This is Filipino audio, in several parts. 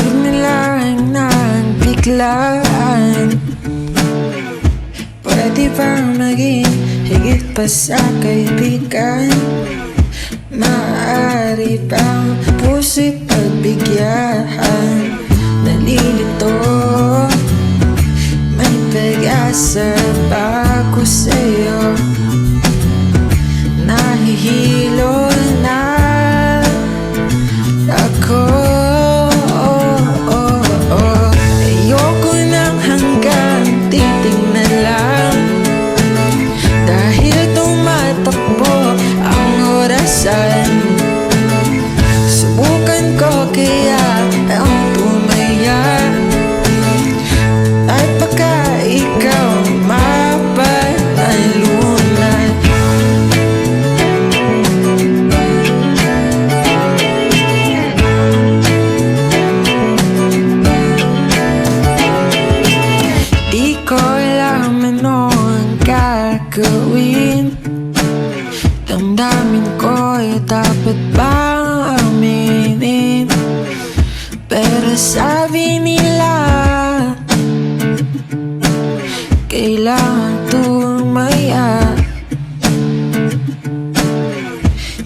Huwag na lang ng biglaan. Pwede ba maging higit pa sa kaibigan? Maaari bang puso'y pagbigyan? Nalilito, may pag-asa ba ako sa'yo? Nahihilo na ako. Ayoko nang hanggang titingnan lang, dahil tumatakbo ang orasan. Subukan ko kaya ang tumaya, at baka ikaw mapanalunan. Di ko alam ano ang gagawin. Damdamin ko'y dapat bang aminin? Pero sabi nila kailangan tumaya.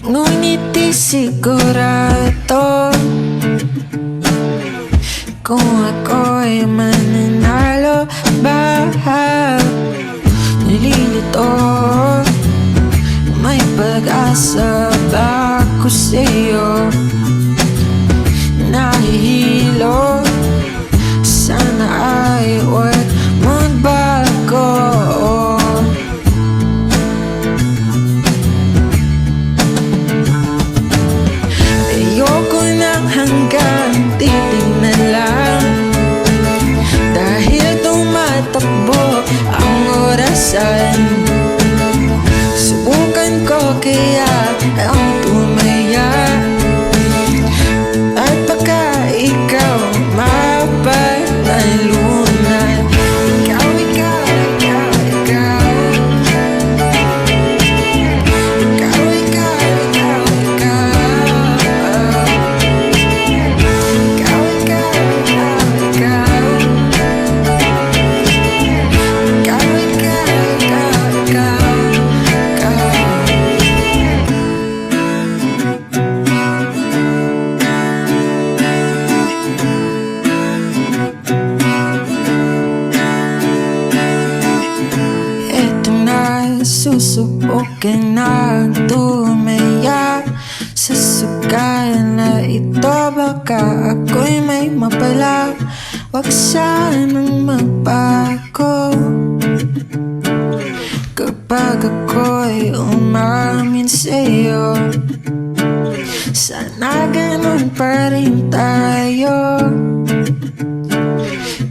Ngunit di sigurado kung ako'y mananalo ba. Nalilito, may pag-asa ba ako sa'yo? Nahihilo, sana ay huwag magbago. Ayoko nang hanggang titingnan lang, dahil tumatakbo ang orasan. Subukan ko kaya ang tumaya, at baka ikaw mapanalunan. Ikaw, ikaw, ikaw, ikaw. Ikaw, ikaw, ikaw, ikaw. Ikaw, ikaw, ikaw, ikaw. Ikaw, ikaw, ikaw, ikaw. Eto na, susubukan na tumaya sa sukayan na ito. Baka ako'y may mapala, wag sanang magbago. Kapag ako'y umamin sa'yo, sana ganun pa rin tayo.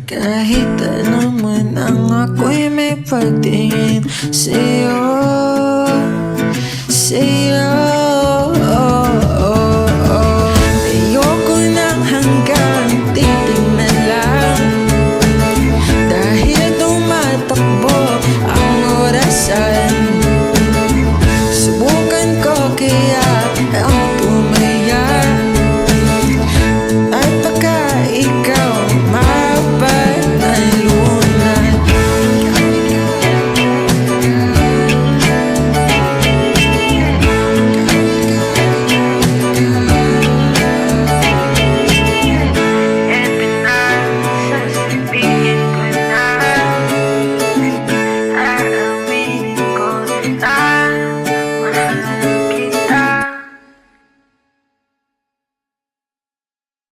Kahit alam mo nang ako'y may pagtingin sa'yo, sa'yo.